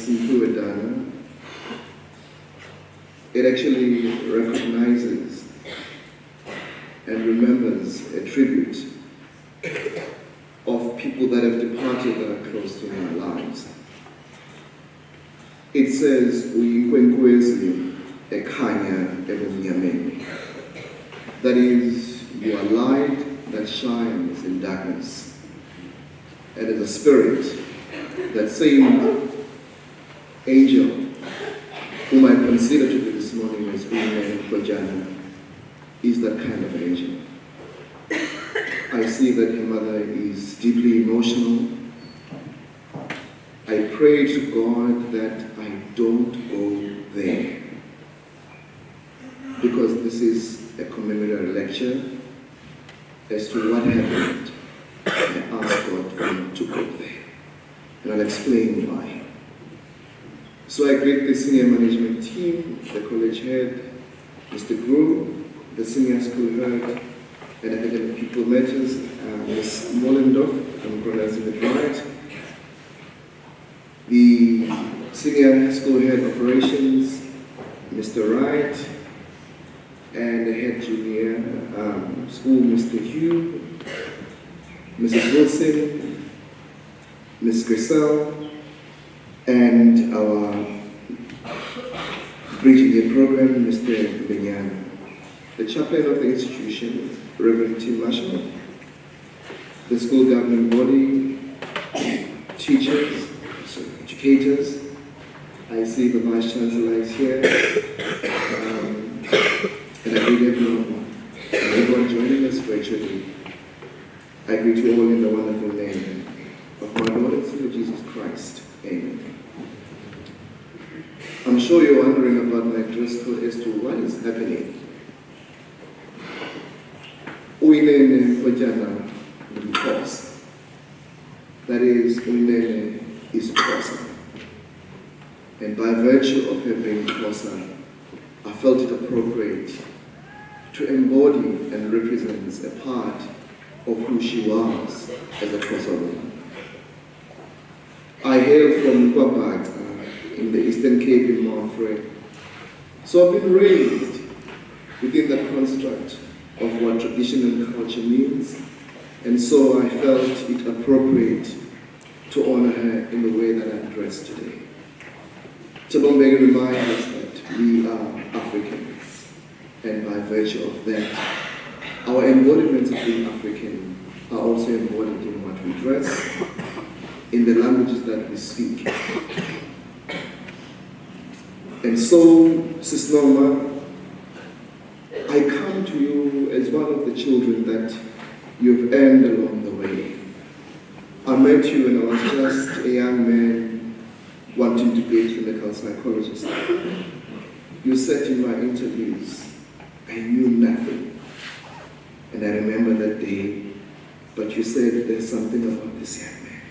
Mrwetyana, it actually recognizes and remembers a tribute of people that have departed that are close to our lives. It says, "Uyinene Mrwetyana Memorial." That is, you are light that shines in darkness. And as a spirit, that same angel whom I consider to be this morning as Uyinene Mrwetyana is that kind of angel. I see that her mother is deeply emotional. I pray to God that I don't go there, because this is a commemorative lecture as to what happened. I ask God for me to go there, and I'll explain why. So I greet the senior management team, the college head, Mr. Grove, the senior school head, and academic people matters, Ms. Mollendorf, if I'm pronouncing it right, the senior school head operations, Mr. Wright, and the head junior school, Mr. Hugh, Mrs. Wilson, Ms. Grisel, and our bridging the program, Mr. Benyana. The chaplain of the institution, Reverend Tim Marshall, the school governing body, teachers, educators. I see the Vice Chancellor is here, and I greet everyone joining us virtually. I greet you all in the wonderful name of my Lord and Savior Jesus Christ. Amen. I'm sure you're wondering about my dress code as to what is happening. Uyinene Mrwetyana Memorial. That is, Uyinene is Xhosa. And by virtue of her being Xhosa, I felt it appropriate to embody and represent a part of who she was as a Xhosa woman. I hail from Kwabata in the Eastern Cape in Montfrey. So I've been raised within the construct of what tradition and culture means, and so I felt it appropriate to honor her in the way that I'm dressed today. Tabombege reminds us that we are Africans, and by virtue of that, our embodiments of being African are also embodied in what we dress, in the languages that we speak. And so, Sis Norma, I come to you as one of the children that you've earned along the way. I met you when I was just a young man wanting to be a clinical psychologist. You said in my interviews, I knew nothing. And I remember that day, but you said there's something about this young man.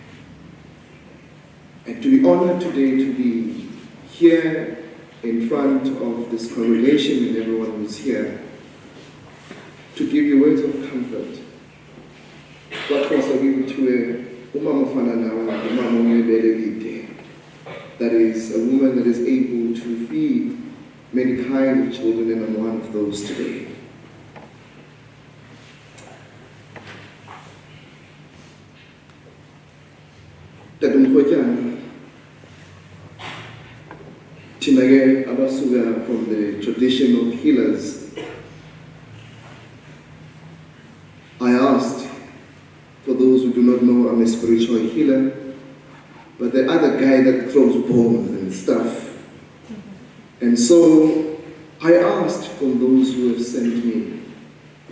And to be honored today to be here in front of this congregation and everyone who's here, to give you words of comfort. That is a woman that is able to feed many kinds of children, and I'm one of those today. Tinage abasuga from the tradition of healers. I asked, for those who do not know, I'm a spiritual healer, but the other guy that throws bombs and stuff. And so I asked from those who have sent me,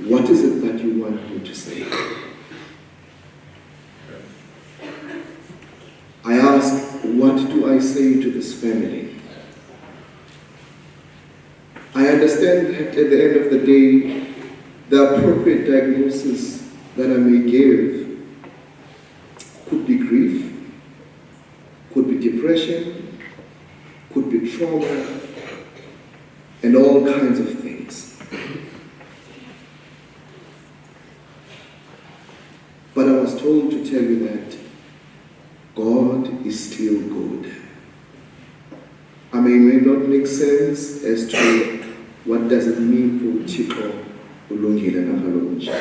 what is it that you want me to say? I asked, what do I say to this family? I understand that at the end of the day, the appropriate diagnosis that I may give could be grief, could be depression, could be trauma, and all kinds of things. But I was told to tell you that God is still good. may not make sense as to what does it mean for Uthixo ulungile nakalunje.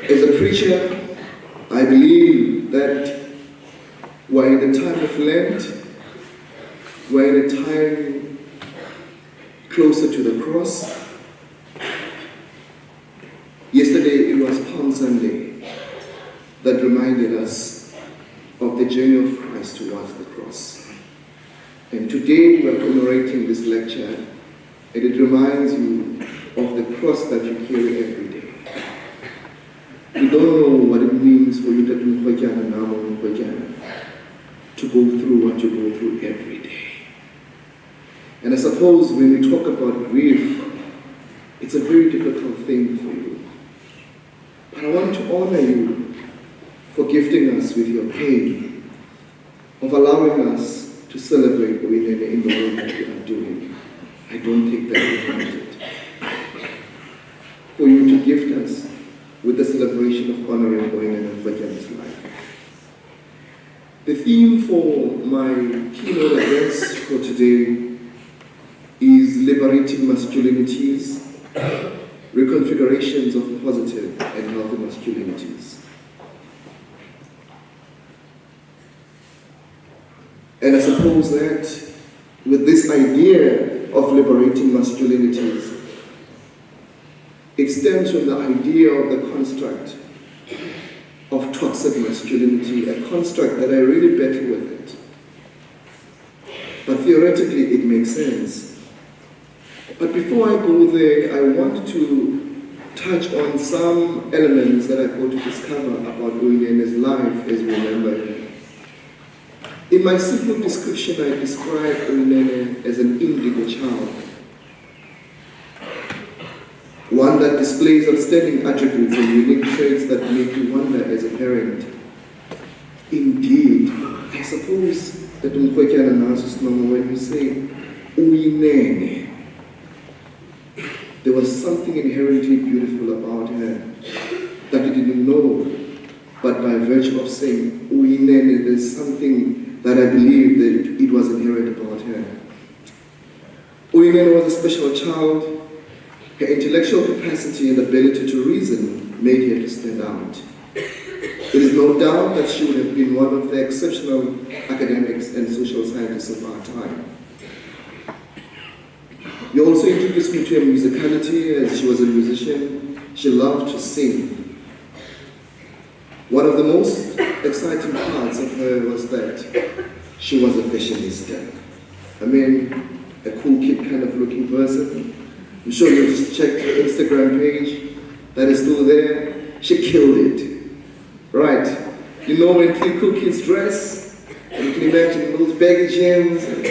As a preacher, I believe that we're in the time of Lent, we're in a time closer to the cross. Yesterday it was Palm Sunday that reminded us of the journey of Christ towards the cross. And today we're commemorating this lecture, and it reminds you of the cross that you carry every day. We don't know what it means for you to go through what you go through every day. And I suppose when we talk about grief, it's a very difficult thing for you. But I want to honor you for gifting us with your pain, of allowing us to celebrate Uyinene in the way that we are doing. I don't take that for granted. For you to gift us with the celebration of honoring Uyinene Mrwetyana's life. The theme for my keynote address for today is liberating masculinities, reconfigurations of positive and healthy masculinities. And I suppose that with this idea of liberating masculinities, it stems from the idea of the construct of toxic masculinity, a construct that I really battle with it. But theoretically it makes sense. But before I go there, I want to touch on some elements that I got to discover about Uyinene's life as we remember her. In my simple description, I describe Uyinene as an indigo child. One that displays outstanding attributes and unique traits that make you wonder as a parent. Indeed, I suppose that when you say Uyinene, there was something inherently beautiful about her that you didn't know, but by virtue of saying Uyinene, there's something that I believe that it was inherent about her. Uyinene was a special child. Her intellectual capacity and ability to reason made her to stand out. There is no doubt that she would have been one of the exceptional academics and social scientists of our time. You also introduced me to her musicality, as she was a musician. She loved to sing. One of the most exciting parts of her was that she was a fashionista. I mean, a cool kid kind of looking person. I'm sure you just checked her Instagram page that is still there. She killed it. Right. You know when cool kids dress, and you can imagine those baggy jeans, and,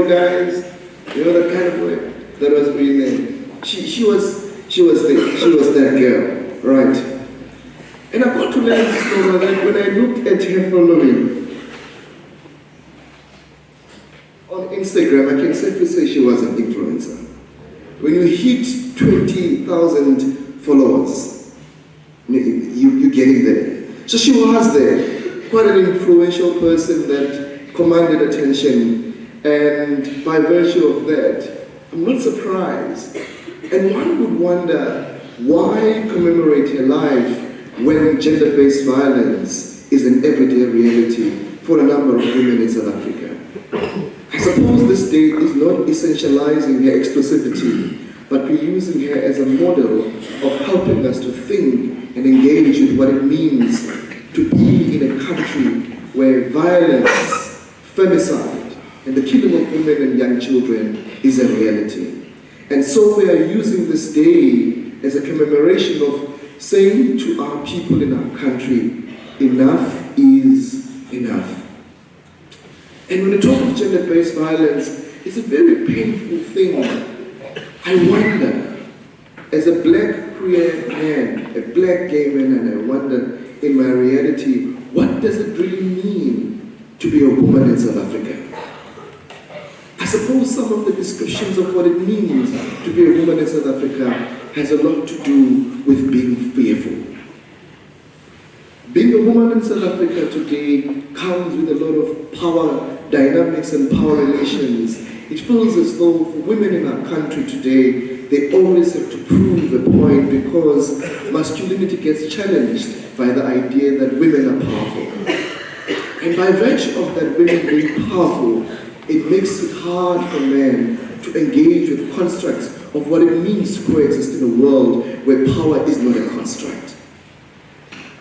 guys, that kind of way. That was Uyinene. She was that girl, right? And I got to learn this story that when I looked at her following on Instagram, I can safely say she was an influencer. When you hit 20,000 followers, you're getting there. So she was there, quite an influential person that commanded attention, and by virtue of that, I'm not surprised. And one would wonder, why commemorate her life when gender-based violence is an everyday reality for a number of women in South Africa? I suppose this day is not essentializing her exclusivity, but we're using her as a model of helping us to think and engage with what it means to be in a country where violence, femicide, and the killing of women and young children is a reality. And so we are using this day as a commemoration of saying to our people in our country, enough is enough. And when we talk of gender-based violence, it's a very painful thing. I wonder, as a black queer man, a black gay man, and I wonder in my reality, what does it really mean to be a woman in South Africa? I suppose some of the descriptions of what it means to be a woman in South Africa has a lot to do with being fearful. Being a woman in South Africa today comes with a lot of power dynamics and power relations. It feels as though for women in our country today, they always have to prove a point because masculinity gets challenged by the idea that women are powerful. And by virtue of that women being powerful, it makes it hard for men to engage with constructs of what it means to coexist in a world where power is not a construct.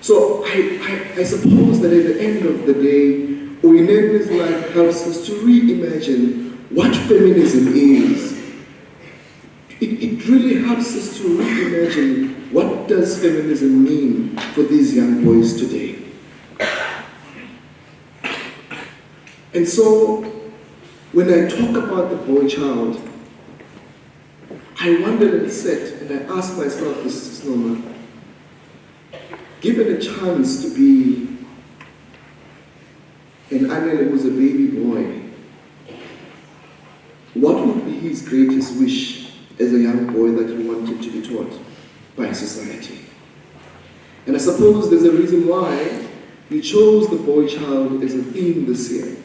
So I suppose that at the end of the day, Uyinene's life helps us to reimagine what feminism is. It really helps us to reimagine what does feminism mean for these young boys today. And so, when I talk about the boy child, I wondered and sat and I asked myself, this is normal. Given a chance to be an Anele who's a baby boy, what would be his greatest wish as a young boy that he wanted to be taught by society? And I suppose there's a reason why we chose the boy child as a theme this year.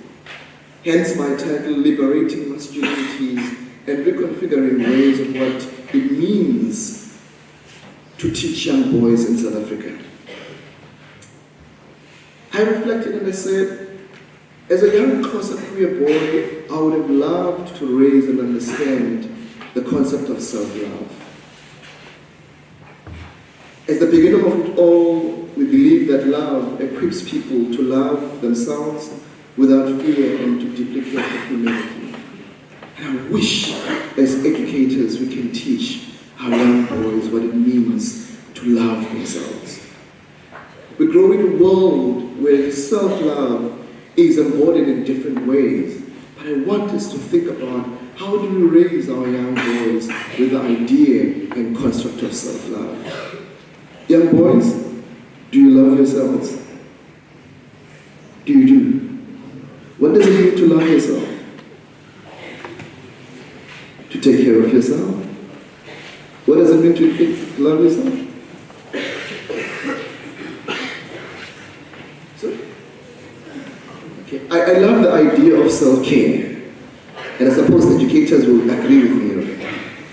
Hence my title, Liberating Masculinity and Reconfiguring Ways of what it means to teach young boys in South Africa. I reflected and I said, as a young queer boy, I would have loved to raise and understand the concept of self-love. At the beginning of it all, we believe that love equips people to love themselves without fear and to deeply care for humanity. And I wish, as educators, we can teach our young boys what it means to love themselves. We grow in a world where self-love is embodied in different ways, but I want us to think about how do we raise our young boys with the idea and construct of self-love. Young boys, do you love yourselves? Do you do? What does it mean to love yourself? To take care of yourself? What does it mean to love yourself? I love the idea of self-care, and I suppose educators will agree with me.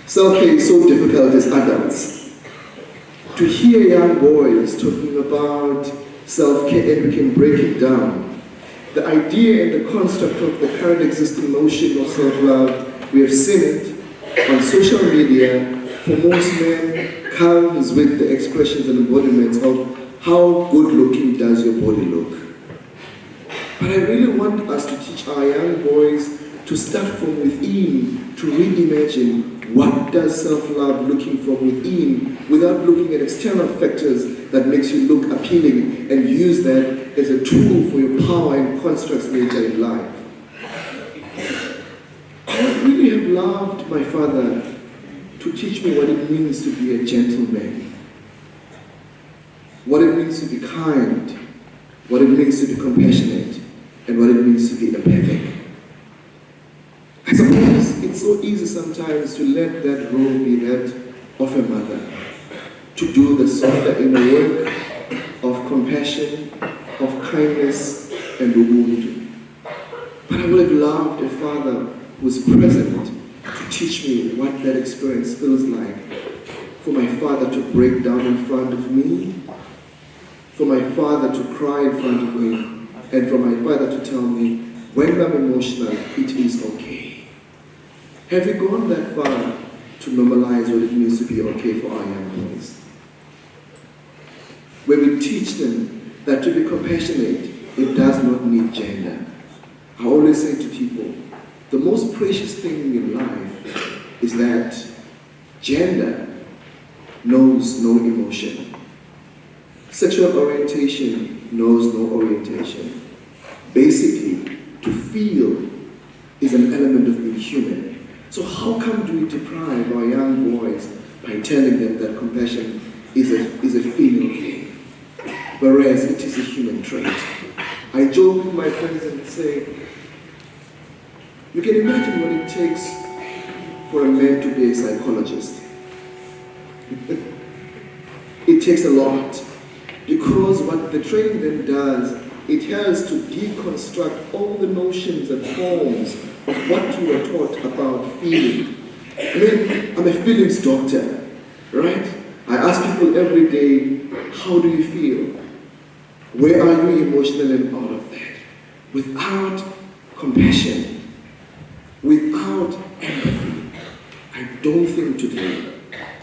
Self-care is so difficult as adults. To hear young boys talking about self-care, and we can break it down. The idea and the construct of the current existing notion of self-love, we have seen it on social media. For most men, comes with the expressions and embodiments of how good-looking does your body look. But I really want us to teach our young boys to start from within, to reimagine what does self-love looking from within, without looking at external factors that makes you look appealing and use that as a tool for your power and constructs later in life. I would really have loved my father to teach me what it means to be a gentleman, what it means to be kind, what it means to be compassionate, and what it means to be empathic. I suppose it's so easy sometimes to let that role be that of a mother, to do the softer inner work of compassion, of kindness, and wound. But I would have loved a father who was present to teach me what that experience feels like, for my father to break down in front of me, for my father to cry in front of me, and for my father to tell me, when I'm emotional, it is okay. Have we gone that far to normalize what it means to be okay for our young boys? Where we teach them that to be compassionate, it does not need gender. I always say to people, the most precious thing in life is that gender knows no emotion. Sexual orientation knows no orientation. Basically, to feel is an element of being human. So how come do we deprive our young boys by telling them that compassion is a female thing, whereas it is a human trait? I joke with my friends and say, you can imagine what it takes for a man to be a psychologist. It takes a lot. Because what the training then does, it helps to deconstruct all the notions and forms of what you were taught about feeling. I mean, I'm a feelings doctor, right? I ask people every day, how do you feel? Where are you emotionally and all of that? Without compassion, without empathy, I don't think today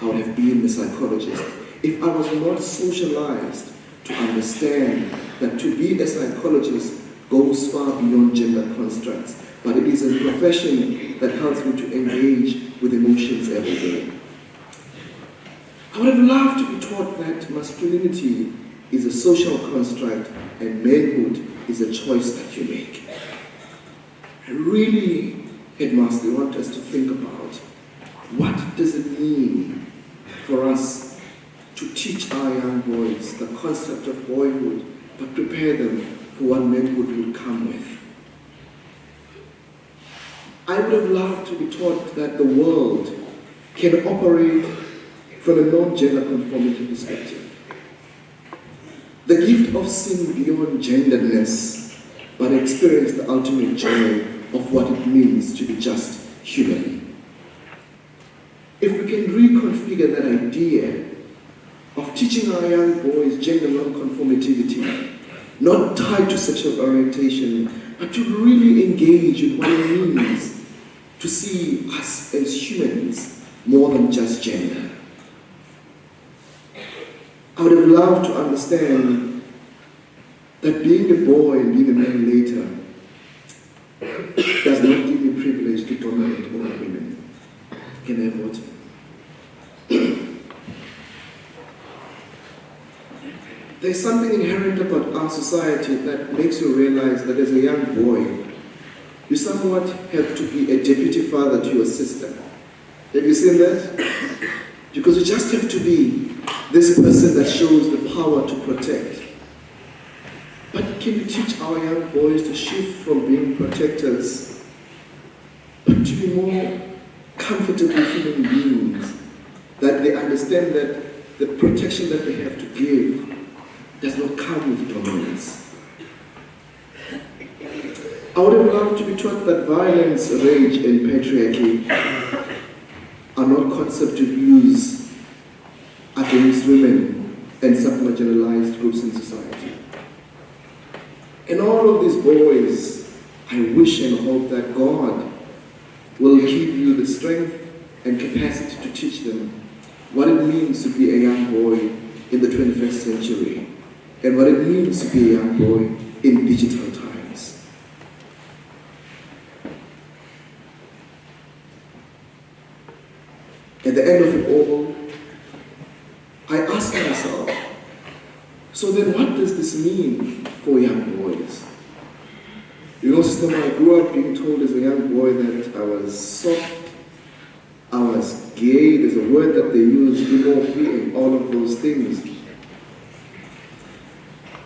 I would have been a psychologist if I was not socialized to understand that to be a psychologist goes far beyond gender constructs, but it is a profession that helps me to engage with emotions every day. I would have loved to be taught that masculinity is a social construct and manhood is a choice that you make. I really, Headmaster, want us to think about what does it mean for us to teach our young boys the concept of boyhood, but prepare them for what manhood will come with. I would have loved to be taught that the world can operate from a non-gender conformity perspective. The gift of seeing beyond genderedness, but experience the ultimate joy of what it means to be just human. If we can reconfigure that idea of teaching our young boys gender non-conformity, not tied to sexual orientation, but to really engage in what it means to see us as humans more than just gender. I would have loved to understand that being a boy and being a man later does not give me privilege to dominate over women. Can I have water? There's something inherent about our society that makes you realize that as a young boy, you somewhat have to be a deputy father to your sister. Have you seen that? Because you just have to be this person that shows the power to protect. But can we teach our young boys to shift from being protectors, but to be more comfortable human beings, that they understand that the protection that they have to give does not come with dominance. I would have loved to be taught that violence, rage, and patriarchy are not concepts to use against women and sub-marginalized groups in society. And all of these boys, I wish and hope that God will give you the strength and capacity to teach them what it means to be a young boy in the 21st century and what it means to be a young boy in digital times. At the end of it all, I ask myself, so then what does this mean for young boys? You know, Sister, I grew up being told as a young boy that I was soft, I was gay, there's a word that they use, demorphy, and all of those things.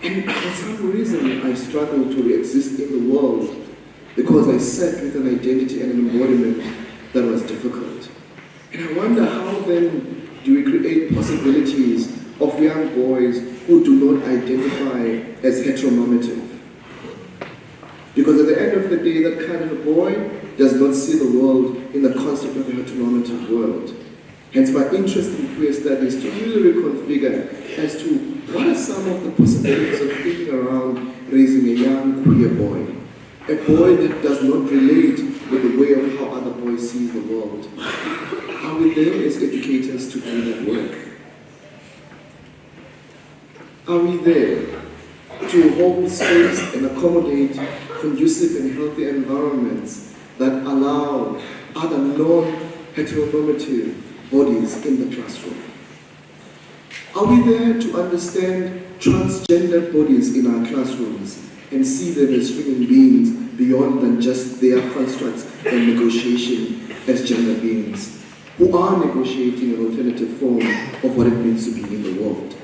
And for some reason, I struggled to exist in the world because I sat with an identity and an embodiment that was difficult. And I wonder how then do we create possibilities of young boys who do not identify as heteronormative? Because at the end of the day, that kind of a boy does not see the world in the concept of a heteronormative world. Hence my interest in queer studies to really reconfigure as to what are some of the possibilities of thinking around raising a young queer boy. A boy that does not relate with the way of how other boys see the world. Are we there as educators to do that work? Are we there to hold space and accommodate conducive and healthy environments that allow other non-heteronormative bodies in the classroom? Are we there to understand transgender bodies in our classrooms and see them as human beings beyond than just their constructs and negotiation as gender beings, who are negotiating an alternative form of what it means to be in the world?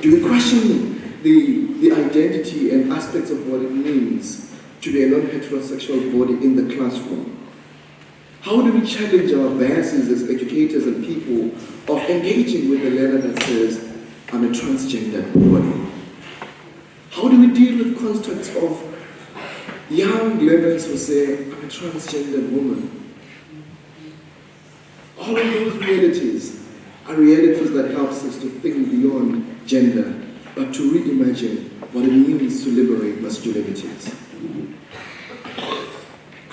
Do we question the identity and aspects of what it means to be a non-heterosexual body in the classroom? How do we challenge our biases as educators and people of engaging with the learner that says, I'm a transgender boy. How do we deal with constructs of young learners who say, I'm a transgender woman? All of those realities are realities that helps us to think beyond gender, but to reimagine what it means to liberate masculinities.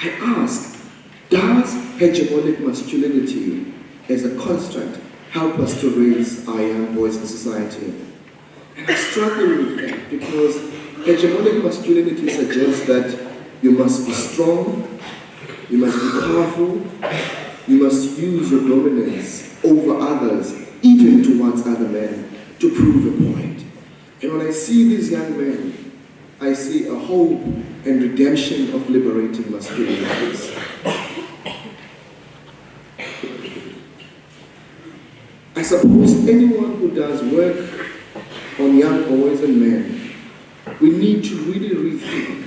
I ask, does hegemonic masculinity as a construct help us to raise our young boys in society? And I struggle with that because hegemonic masculinity suggests that you must be strong, you must be powerful, you must use your dominance over others, even towards other men, to prove a point. And when I see these young men, I see a hope and redemption of liberating masculinities. I suppose anyone who does work on young boys and men, we need to really rethink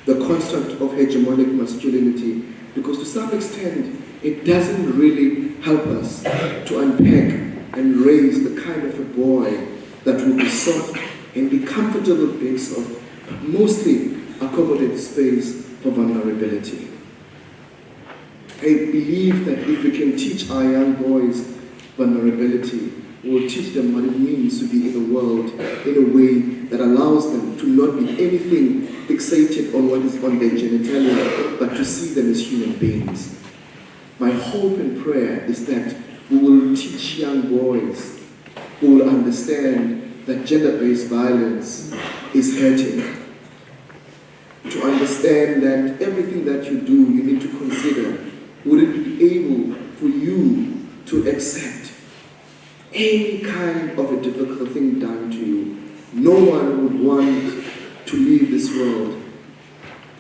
the construct of hegemonic masculinity, because to some extent it doesn't really help us to unpack and raise the kind of a boy that will be soft and be comfortable base of mostly accommodate space for vulnerability. I believe that if we can teach our young boys vulnerability, we'll teach them what it means to be in a world in a way that allows them to not be anything fixated on what is on their genitalia, but to see them as human beings. My hope and prayer is that we will teach young boys who will understand that gender-based violence is hurting. To understand that everything that you do, you need to consider, would it be able for you to accept any kind of a difficult thing done to you? No one would want to leave this world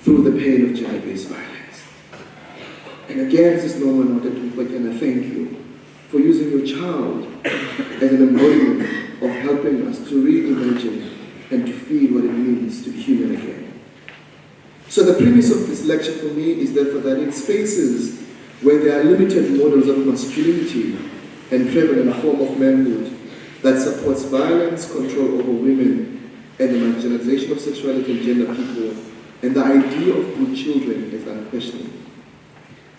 through the pain of gender-based violence. And again, this is Norman Mrwetyana, thank you for using your child as an embodiment of helping us to reimagine and to feel what it means to be human again. So the premise of this lecture for me is therefore that in spaces where there are limited models of masculinity and prevalent form of manhood that supports violence, control over women, and the marginalization of sexuality and gender people, and the idea of good children is unquestionable.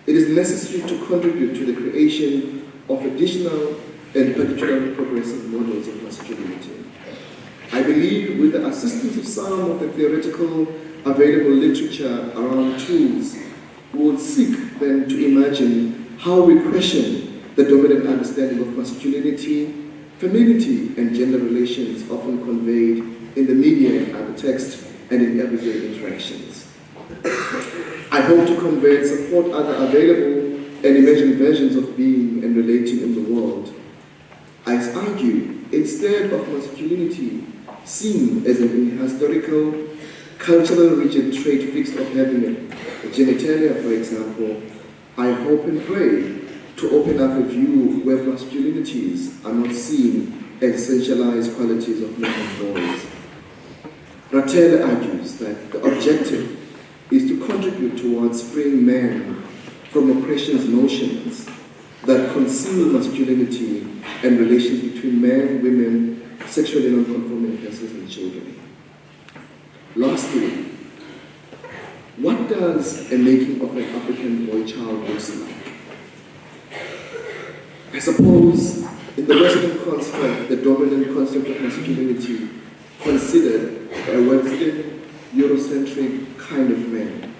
It is necessary to contribute to the creation of additional and particularly progressive models of masculinity. I believe with the assistance of some of the theoretical available literature around tools, we will seek then to imagine how we question the dominant understanding of masculinity, femininity, and gender relations often conveyed in the media and other text and in everyday interactions. I hope to convey and support other available and imagined versions of being and relating in the world. I argue, instead of masculinity seen as an historical, cultural rigid trait fixed of having a genitalia, for example, I hope and pray to open up a view where masculinities are not seen as essentialized qualities of men and boys. Rattel argues that the objective is to contribute towards freeing men from oppression's notions that conceal masculinity and relations between men, women, sexually non-conforming persons, and children. Lastly, what does a making of an African boy child look like? I suppose in the Western construct, the dominant concept of masculinity considered a Western, Eurocentric kind of man.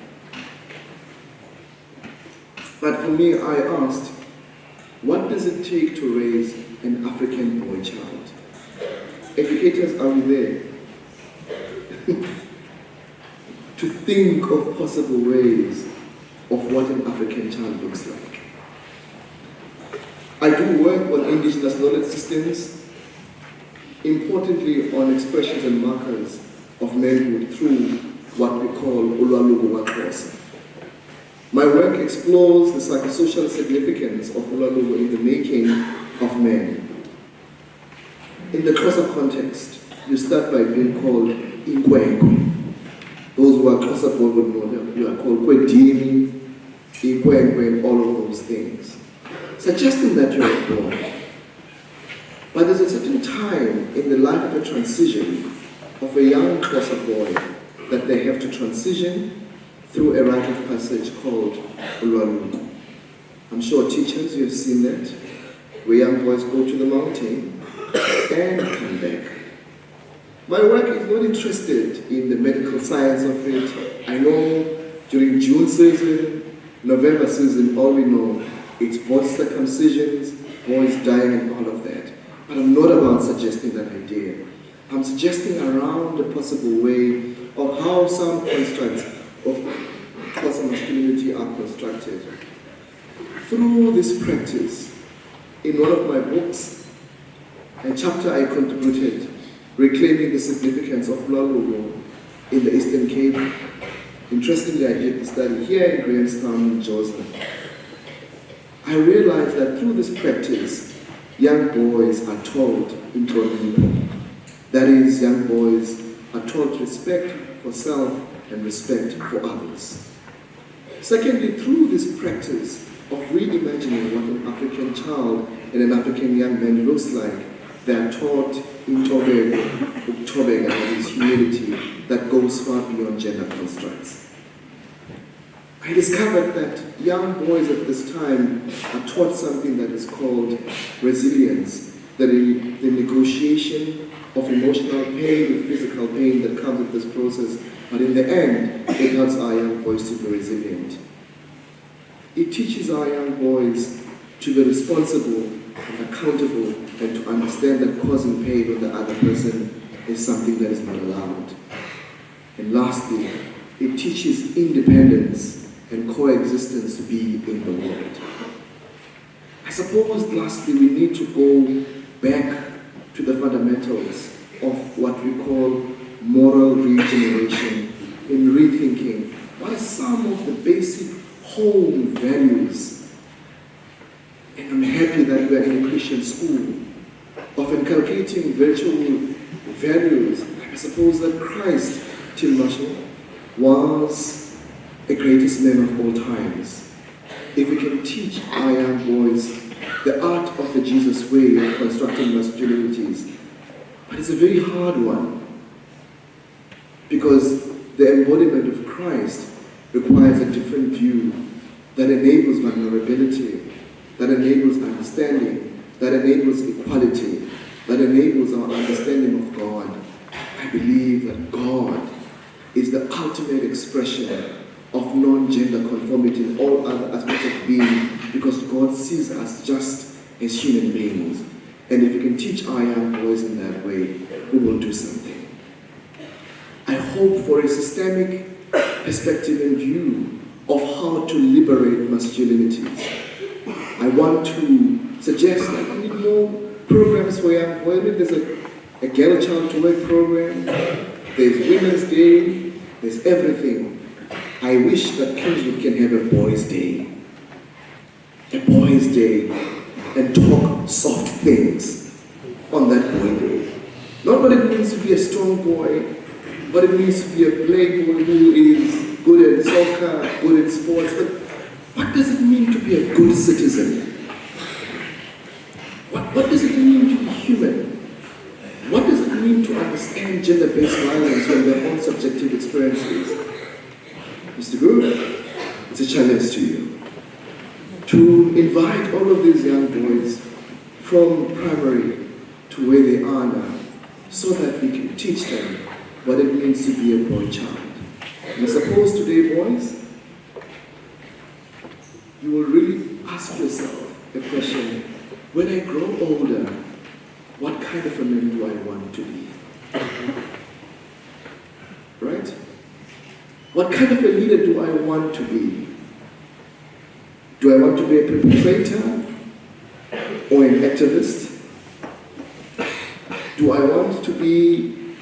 But for me, I asked, what does it take to raise an African boy child? Educators, are we there? To think of possible ways of what an African child looks like. I do work on indigenous knowledge systems, importantly on expressions and markers of manhood through what we call Ulwaluko Wakhosa. My work explores the psychosocial significance of Ulwaluko in the making of men. In the Xhosa context, you start by being called Inkwenko. Those who are Xhosa born would know them. You are called Kwedini, Inkwenkwe, and all of those things. Suggesting that you are born. But there's a certain time in the life of a transition of a young Xhosa boy that they have to transition through a rite of passage called ulwaluko. I'm sure teachers, you have seen that, where young boys go to the mountain and come back. My work is not interested in the medical science of it. I know during June season, November season, all we know, it's both circumcisions, boys dying and all of that. But I'm not about suggesting that idea. I'm suggesting around the possible way of how some constructs of Xhosa masculinity are constructed. Through this practice, in one of my books, a chapter I contributed, Reclaiming the Significance of Ulwaluko in the Eastern Cape. Interestingly, I did the study here in Grahamstown, Georgia. I realized that through this practice, young boys are taught inhlonipho. That is, young boys are taught respect for self and respect for others. Secondly, through this practice of reimagining what an African child and an African young man looks like, they are taught uktobeka, that is humility that goes far beyond gender constructs. I discovered that young boys at this time are taught something that is called resilience, that is the negotiation of emotional pain with physical pain that comes with this process, but in the end, it helps our young boys to be resilient. It teaches our young boys to be responsible and accountable and to understand that causing pain on the other person is something that is not allowed. And lastly, it teaches independence and coexistence to be in the world. I suppose lastly we need to go back to the fundamentals of what we call moral regeneration in rethinking what are some of the basic home values. And I'm happy that we're in a Christian school of inculcating virtual values. I suppose that Christ, Tim Marshall, was the greatest man of all times. If we can teach our young boys the art of the Jesus way of constructing masculinities, but it's a very hard one because the embodiment of Christ requires a different view that enables vulnerability, that enables understanding, that enables equality, that enables our understanding of God. I believe that God is the ultimate expression of non-gender conformity in all other aspects of being, because God sees us just as human beings. And if we can teach our young boys in that way, we will do something. I hope for a systemic perspective and view of how to liberate masculinities. I want to suggest that we need more programs for young boys. There's a girl child to work program, there's Women's Day, there's everything. I wish that Kingswood can have a boys' day. A boys' day, and talk soft things on that boy day. Not what it means to be a strong boy, but it means to be a playboy who is good at soccer, good at sports. But what does it mean to be a good citizen? What does it mean to be human? What does it mean to understand gender-based violence from their own subjective experiences? Mr. Guru, it's a challenge to you to invite all of these young boys from primary to where they are now, so that we can teach them what it means to be a boy child. And I suppose today, boys, you will really ask yourself a question: when I grow older, what kind of a man do I want to be? Right? What kind of a leader do I want to be? Do I want to be a perpetrator or an activist? Do I want to be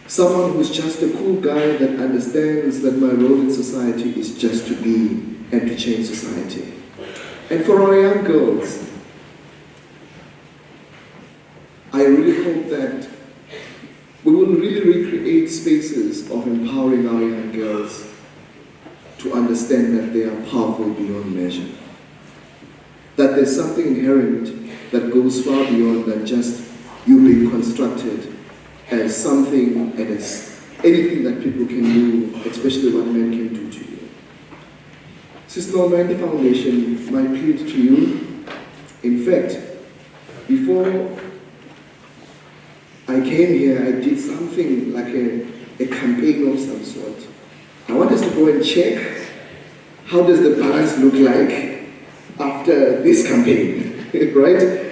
someone who's just a cool guy that understands that my role in society is just to be and to change society? And for our young girls, I really hope that we will really recreate spaces of empowering our young girls to understand that they are powerful beyond measure. That there's something inherent that goes far beyond than just you being constructed as something and as anything that people can do, especially what men can do to you. Sister Norma and the Foundation, my plea to you, in fact, before I came here, I did something like a campaign of some sort. I want us to go and check how does the balance look like after this campaign, right?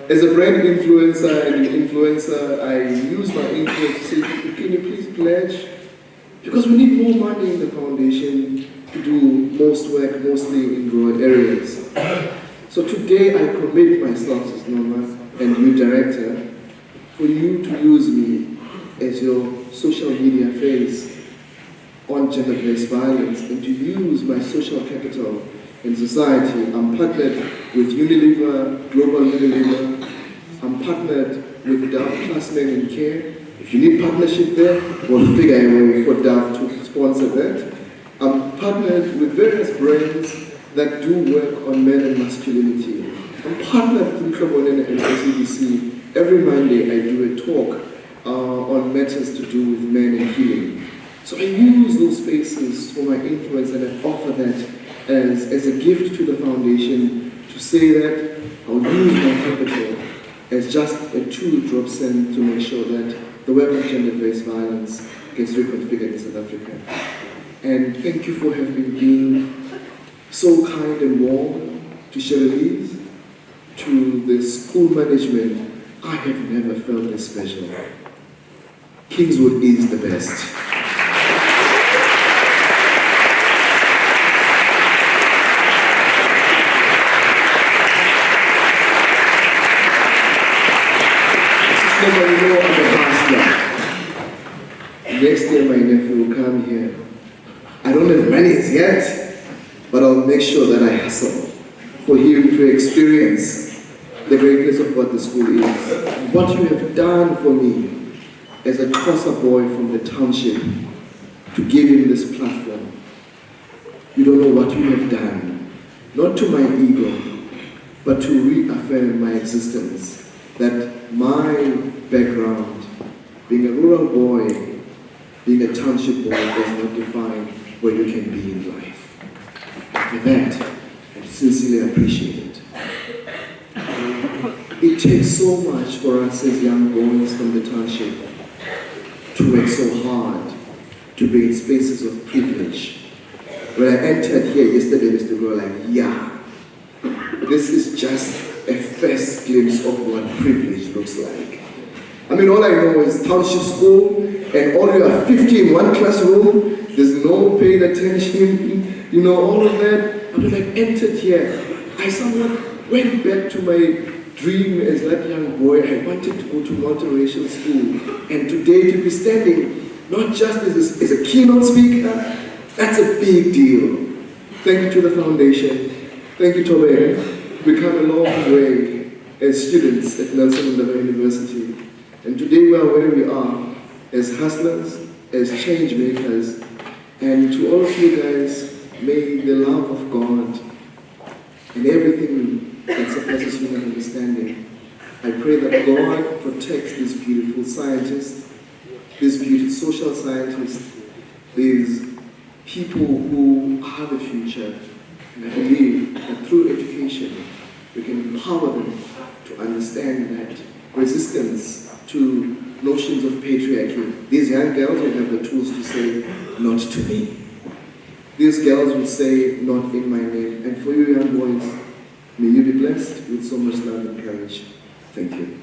As a brand influencer and influencer, I use my influence to say, can you please pledge? Because we need more money in the foundation to do most work, mostly in rural areas. So today I commit myself, Sister Norma, and you director, for you to use me as your social media face on gender-based violence and to use my social capital in society. I'm partnered with Unilever, Global Unilever. I'm partnered with Dove Plus Men in Care. If you need partnership there, we'll figure a way for Dove to sponsor that. I'm partnered with various brands that do work on men and masculinity. I'm partnered with Uyinene and SABC. Every Monday I do a talk on matters to do with men and healing. So I use those spaces for my influence and I offer that as a gift to the foundation to say that I'll use my capital as just a tool drops in to make sure that the work of gender-based violence gets reconfigured in South Africa. And thank you for having been so kind and warm to Cherilise, to the school management. I have never felt this special. Kingswood is the best. Next year my nephew will come here. I don't have money yet, but I'll make sure that I hustle for him to experience the greatness of what the school is. What you have done for me as a Xhosa boy from the township to give him this platform. You don't know what you have done, not to my ego, but to reaffirm my existence, that my background, being a rural boy, being a township boy, does not define where you can be in life. For that, I sincerely appreciate it. It takes so much for us as young boys from the township to work so hard to be in spaces of privilege. When I entered here yesterday, Mr. Grow, like, yeah, this is just a first glimpse of what privilege looks like. I mean, all I know is township school, and all you are 50 in one classroom, there's no paid attention, you know, all of that. I mean, I entered here, I somewhat went back to my dream as that young boy. I wanted to go to multiracial school, and today to be standing, not just as a keynote speaker, that's a big deal. Thank you to the foundation. Thank you, Tobe. We've come a long way as students at Nelson Mandela University. And today we are where we are, as hustlers, as change makers. And to all of you guys, may the love of God and everything that surpasses human understanding, I pray that God protects these beautiful scientists, these beautiful social scientists, these people who are the future. And I believe that through education, we can empower them to understand that resistance to notions of patriarchy. These young girls will have the tools to say, not to me. These girls will say, not in my name. And for you young boys, may you be blessed with so much love and courage. Thank you.